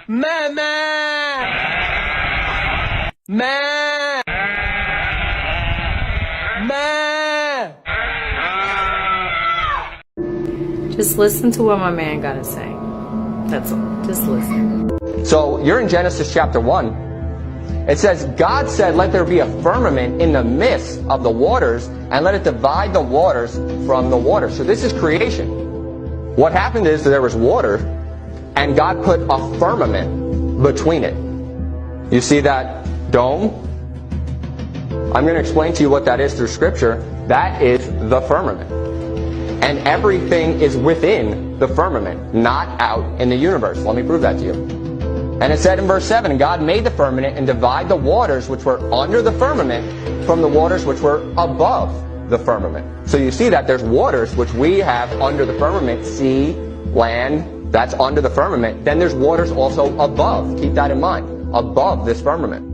Mama! Ma! Ma! Just listen to what my man gotta say. That's all. Just listen. So you're in Genesis chapter 1. It says, God said, let there be a firmament in the midst of the waters, and let it divide the waters from the waters. So this is creation. What happened is that there was water, and God put a firmament between it. You see that dome? I'm going to explain to you what that is through Scripture. That is the firmament. And everything is within the firmament, not out in the universe. Let me prove that to you. And it said in verse 7, God made the firmament and divided the waters which were under the firmament from the waters which were above the firmament. So you see that there's waters which we have under the firmament, sea, land, that's under the firmament. Then there's waters also above. Keep that in mind. Above this firmament.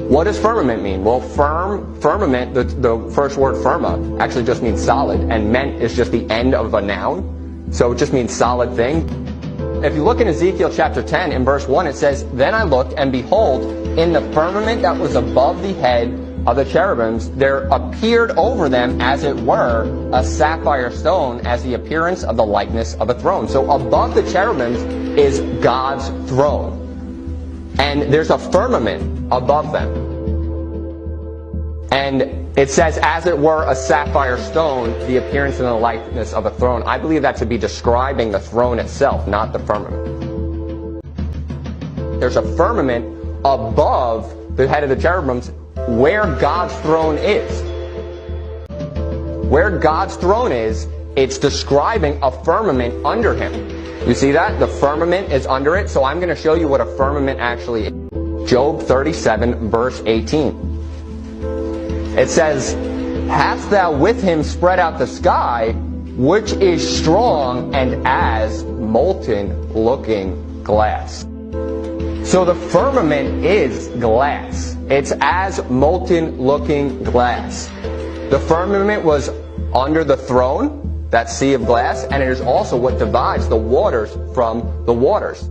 What does firmament mean? Well, firmament, the first word firma, actually just means solid, and ment is just the end of a noun. So it just means solid thing. If you look in Ezekiel chapter 10, in verse 1, it says, Then I looked, and behold, in the firmament that was above the head of the cherubims, there appeared over them, as it were, a sapphire stone, as the appearance of the likeness of a throne. So above the cherubims is God's throne. And there's a firmament above them. And it says, as it were, a sapphire stone, the appearance and the likeness of a throne. I believe that to be describing the throne itself, not the firmament. There's a firmament above the head of the cherubims where God's throne is. Where God's throne is, it's describing a firmament under him. You see that? The firmament is under it. So I'm going to show you what a firmament actually is. Job 37, verse 18. It says, Hast thou with him spread out the sky, which is strong and as molten looking glass. So the firmament is glass. It's as molten looking glass. The firmament was under the throne, that sea of glass, and it is also what divides the waters from the waters.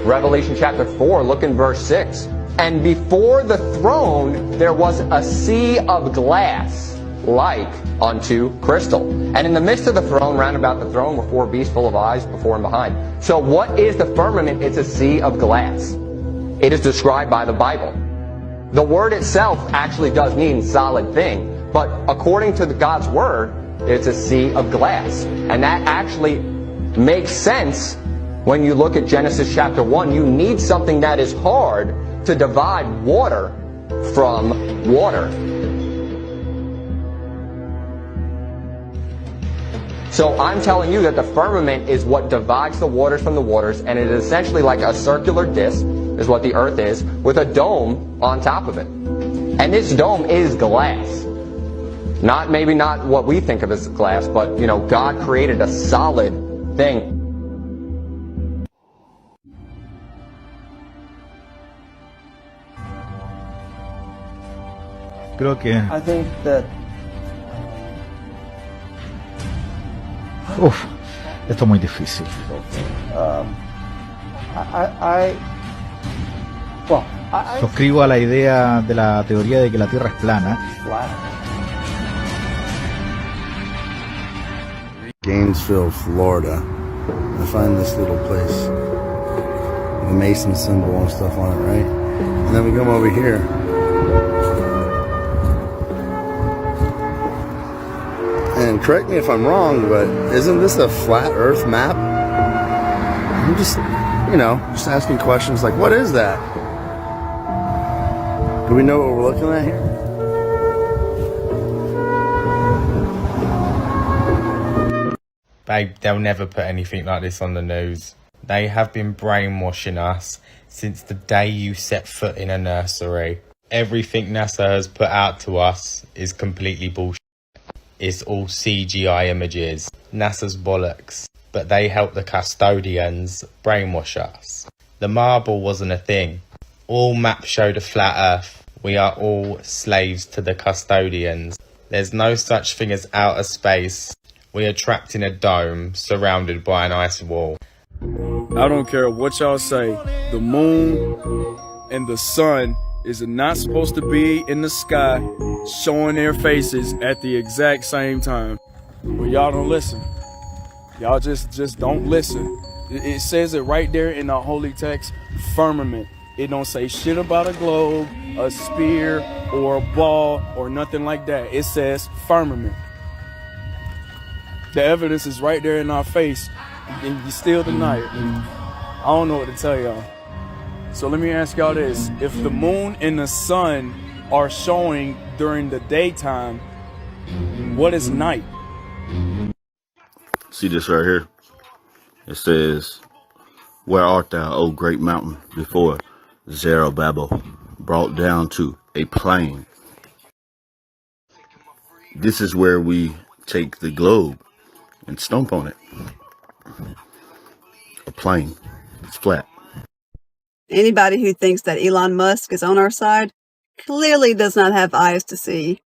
Revelation chapter 4, look in verse 6. And before the throne there was a sea of glass, like unto crystal. And in the midst of the throne, round about the throne, were four beasts full of eyes before and behind. So what is the firmament? It's a sea of glass. It is described by the Bible. The word itself actually does mean solid thing, but according to God's word, it's a sea of glass. And that actually makes sense when you look at Genesis chapter 1. You need something that is hard to divide water from water. So I'm telling you that the firmament is what divides the waters from the waters, and it is essentially like a circular disc, is what the earth is, with a dome on top of it. And this dome is glass. Maybe not what we think of as glass, but God created a solid thing. Creo que I think that esto es muy difícil. Suscribo a la idea de la teoría de que la Tierra es plana. Gainesville, Florida. I find this little place with a Mason symbol and stuff on it, right? And then we come over here. And correct me if I'm wrong, but isn't this a flat Earth map? I'm just asking questions like, what is that? Do we know what we're looking at here? Babe, they'll never put anything like this on the news. They have been brainwashing us since the day you set foot in a nursery. Everything NASA has put out to us is completely bullshit. It's all CGI images. NASA's bollocks. But they help the custodians brainwash us. The marble wasn't a thing. All maps showed a flat Earth. We are all slaves to the custodians. There's no such thing as outer space. We are trapped in a dome, surrounded by an ice wall. I don't care what y'all say. The moon and the sun is not supposed to be in the sky showing their faces at the exact same time. But y'all don't listen. Y'all just don't listen. It says it right there in the holy text, firmament. It don't say shit about a globe, a spear, or a ball, or nothing like that. It says firmament. The evidence is right there in our face, and you still deny it. I don't know what to tell y'all. So let me ask y'all this. If the moon and the sun are showing during the daytime, what is night? See this right here? It says, "Where art thou, O great mountain, before Zerubbabel brought down to a plain?" This is where we take the globe and stomp on it. A plane. It's flat. Anybody who thinks that Elon Musk is on our side clearly does not have eyes to see.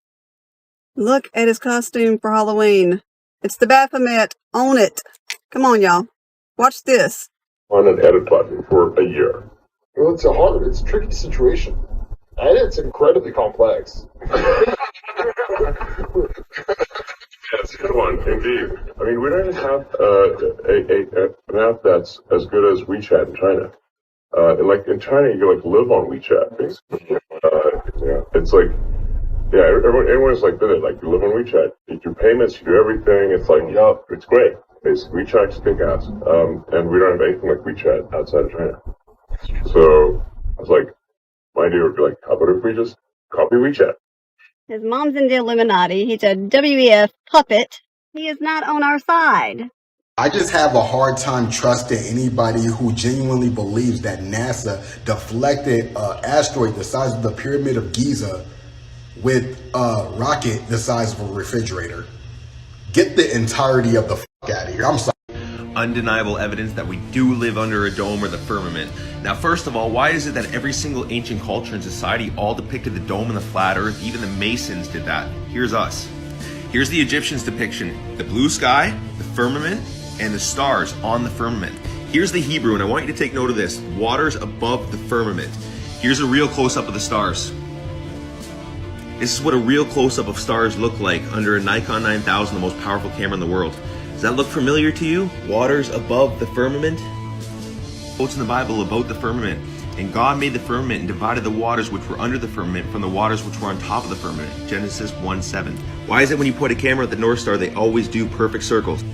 Look at his costume for Halloween. It's the Baphomet. Own it. Come on, y'all. Watch this. On an edit button for a year. Well, it's a tricky situation. And it's incredibly complex. Yes, good one, indeed. I mean, we don't even have an app that's as good as WeChat in China. Like in China, you can like live on WeChat, basically. Yeah, it's like, yeah, everyone's like with it. Like you live on WeChat, you do payments, you do everything. It's like, yeah, it's great. Basically, WeChat's kick ass, and we don't have anything like WeChat outside of China. So I was like, my idea would be like, how about if we just copy WeChat? His mom's in the Illuminati. He's a WEF puppet. He is not on our side. I just have a hard time trusting anybody who genuinely believes that NASA deflected an asteroid the size of the Pyramid of Giza with a rocket the size of a refrigerator. Get the entirety of the fuck out of here. I'm sorry. Undeniable evidence that we do live under a dome or the firmament. Now, first of all, why is it that every single ancient culture and society all depicted the dome and the flat earth? Even the Masons did that. Here's us. Here's the Egyptians' depiction. The blue sky, the firmament, and the stars on the firmament. Here's the Hebrew, and I want you to take note of this. Waters above the firmament. Here's a real close-up of the stars. This is what a real close-up of stars look like under a Nikon 9000, the most powerful camera in the world. Does that look familiar to you? Waters above the firmament? Quotes in the Bible about the firmament. And God made the firmament and divided the waters which were under the firmament from the waters which were on top of the firmament. Genesis 1:7. Why is it when you point a camera at the North Star, they always do perfect circles?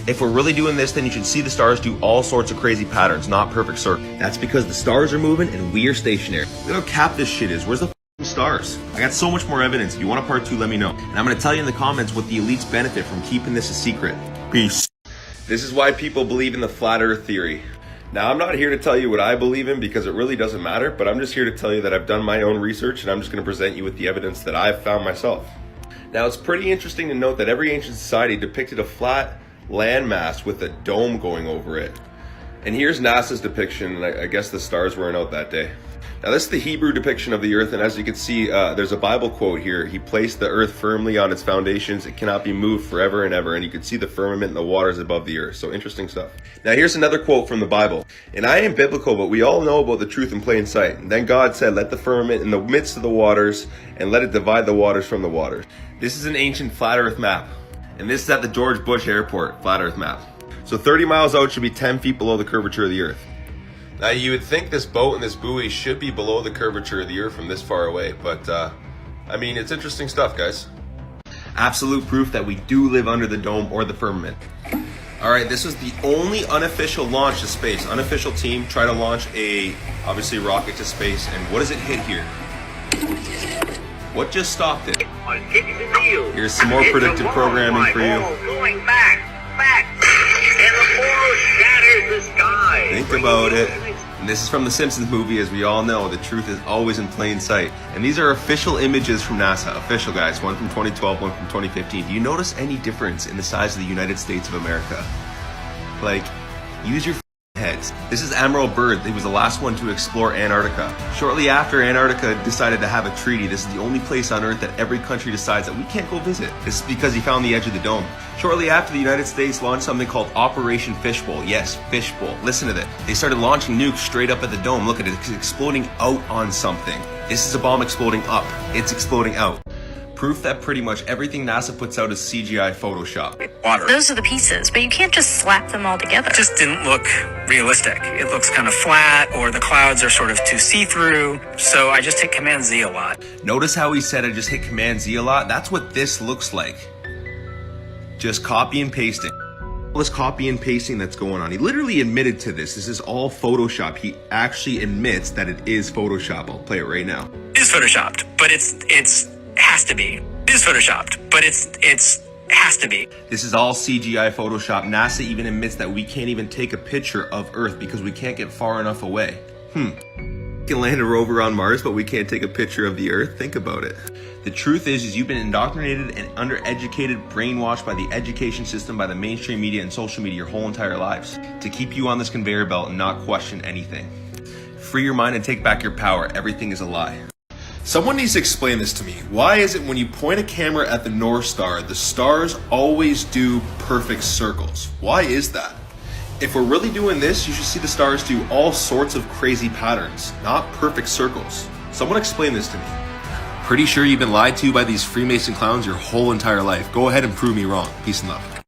If we're really doing this, then you should see the stars do all sorts of crazy patterns, not perfect circles. That's because the stars are moving and we are stationary. Look how cap this shit is. Where's the stars? I got so much more evidence. If you want a part 2, let me know. And I'm going to tell you in the comments what the elites benefit from keeping this a secret. Peace. This is why people believe in the flat earth theory. Now, I'm not here to tell you what I believe in because it really doesn't matter, but I'm just here to tell you that I've done my own research and I'm just going to present you with the evidence that I've found myself. Now, it's pretty interesting to note that every ancient society depicted a flat landmass with a dome going over it. And here's NASA's depiction, and I guess the stars weren't out that day. Now, this is the Hebrew depiction of the earth, and as you can see, there's a Bible quote here. He placed the earth firmly on its foundations. It cannot be moved forever and ever, and you can see the firmament and the waters above the earth. So interesting stuff. Now, here's another quote from the Bible. And I ain't biblical, but we all know about the truth in plain sight. And then God said, let the firmament in the midst of the waters, and let it divide the waters from the waters. This is an ancient flat earth map. And this is at the George Bush Airport, flat earth map. So 30 miles out should be 10 feet below the curvature of the earth. Now, you would think this boat and this buoy should be below the curvature of the earth from this far away, but I mean, it's interesting stuff, guys. Absolute proof that we do live under the dome or the firmament. All right, this was the only unofficial launch to space. Unofficial team tried to launch obviously, rocket to space, and what does it hit here? What just stopped it? Here's some more predictive programming for you. Going back, and the portal shatters the sky. Think about it. And this is from the Simpsons movie, as we all know, the truth is always in plain sight. And these are official images from NASA, official guys, one from 2012, one from 2015. Do you notice any difference in the size of the United States of America? Like, use your head. science. This is Admiral Byrd. He was the last one to explore Antarctica. Shortly after Antarctica decided to have a treaty, this is the only place on Earth that every country decides that we can't go visit. This is because he found the edge of the dome. Shortly after, the United States launched something called Operation Fishbowl. Yes, Fishbowl. Listen to that. They started launching nukes straight up at the dome. Look at it, it's exploding out on something. This is a bomb exploding up. It's exploding out. Proof that pretty much everything NASA puts out is CGI Photoshop. Water. Those are the pieces, but you can't just slap them all together. It just didn't look realistic. It looks kind of flat, or the clouds are sort of too see-through, so I just hit Command Z a lot. Notice how he said I just hit Command Z a lot? That's what this looks like. Just copy and pasting. All this copy and pasting that's going on. He literally admitted to this. This is all Photoshop. He actually admits that it is Photoshop. I'll play it right now. It is Photoshopped, but it's has to be. It is Photoshopped, but it's has to be. This is all CGI Photoshop. NASA even admits that we can't even take a picture of Earth because we can't get far enough away. We can land a rover on Mars, but we can't take a picture of the Earth. Think about it. The truth is you've been indoctrinated and undereducated, brainwashed by the education system, by the mainstream media and social media your whole entire lives to keep you on this conveyor belt and not question anything. Free your mind and take back your power. Everything is a lie. Someone needs to explain this to me. Why is it when you point a camera at the North Star, the stars always do perfect circles? Why is that? If we're really doing this, you should see the stars do all sorts of crazy patterns, not perfect circles. Someone explain this to me. Pretty sure you've been lied to by these Freemason clowns your whole entire life. Go ahead and prove me wrong. Peace and love.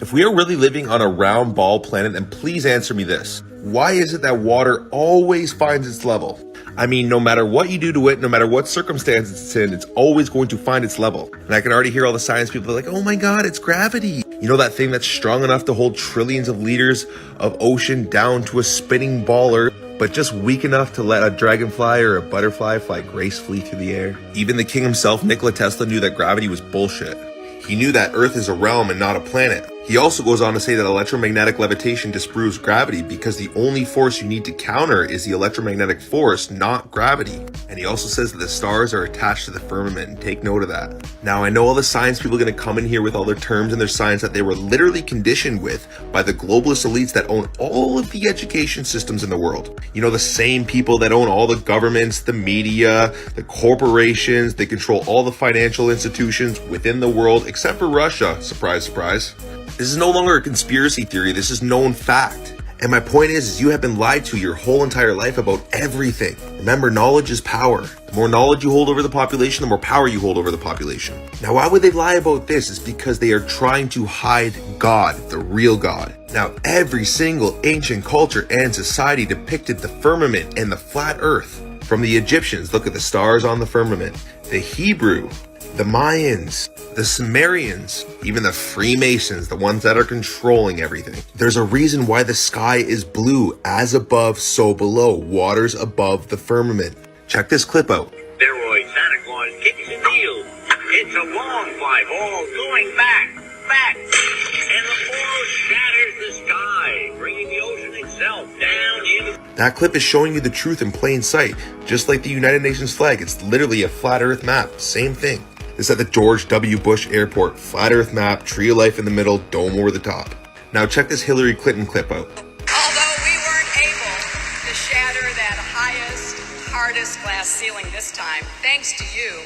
If we are really living on a round ball planet, then please answer me this. Why is it that water always finds its level? I mean, no matter what you do to it, no matter what circumstances it's in, it's always going to find its level. And I can already hear all the science people like, oh my God, it's gravity. You know that thing that's strong enough to hold trillions of liters of ocean down to a spinning baller, but just weak enough to let a dragonfly or a butterfly fly gracefully through the air? Even the king himself, Nikola Tesla, knew that gravity was bullshit. He knew that Earth is a realm and not a planet. He also goes on to say that electromagnetic levitation disproves gravity because the only force you need to counter is the electromagnetic force, not gravity. And he also says that the stars are attached to the firmament, and take note of that. Now, I know all the science people are going to come in here with all their terms and their science that they were literally conditioned with by the globalist elites that own all of the education systems in the world. You know, the same people that own all the governments, the media, the corporations, they control all the financial institutions within the world, except for Russia. Surprise, surprise. This is no longer a conspiracy theory, this is known fact. And my point is you have been lied to your whole entire life about everything. Remember, knowledge is power. The more knowledge you hold over the population, the more power you hold over the population. Now, why would they lie about this? It's because they are trying to hide God, the real God. Now, every single ancient culture and society depicted the firmament and the flat earth. From the Egyptians, look at the stars on the firmament. The Hebrew, the Mayans, the Sumerians, even the Freemasons, the ones that are controlling everything. There's a reason why the sky is blue, as above, so below, waters above the firmament. Check this clip out. Steroid Santa Claus kicks and deals. It's a long fly ball going back, and the ball shatters the sky, bringing the ocean itself down into... That clip is showing you the truth in plain sight. Just like the United Nations flag, it's literally a flat earth map, same thing. This is at the George W. Bush Airport. Flat earth map, tree of life in the middle, dome over the top. Now check this Hillary Clinton clip out. Although we weren't able to shatter that highest, hardest glass ceiling this time, thanks to you,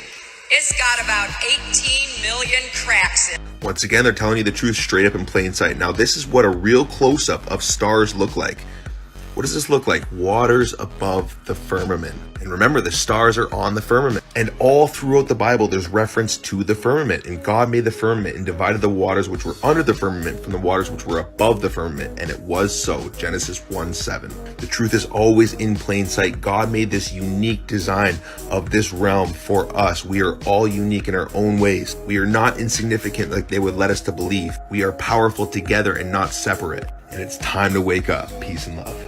it's got about 18 million cracks in it. Once again, they're telling you the truth straight up in plain sight. Now this is what a real close-up of stars look like. What does this look like? Waters above the firmament. And remember, the stars are on the firmament. And all throughout the Bible, there's reference to the firmament. And God made the firmament and divided the waters which were under the firmament from the waters which were above the firmament. And it was so. Genesis 1:7. The truth is always in plain sight. God made this unique design of this realm for us. We are all unique in our own ways. We are not insignificant like they would let us to believe. We are powerful together and not separate. And it's time to wake up. Peace and love.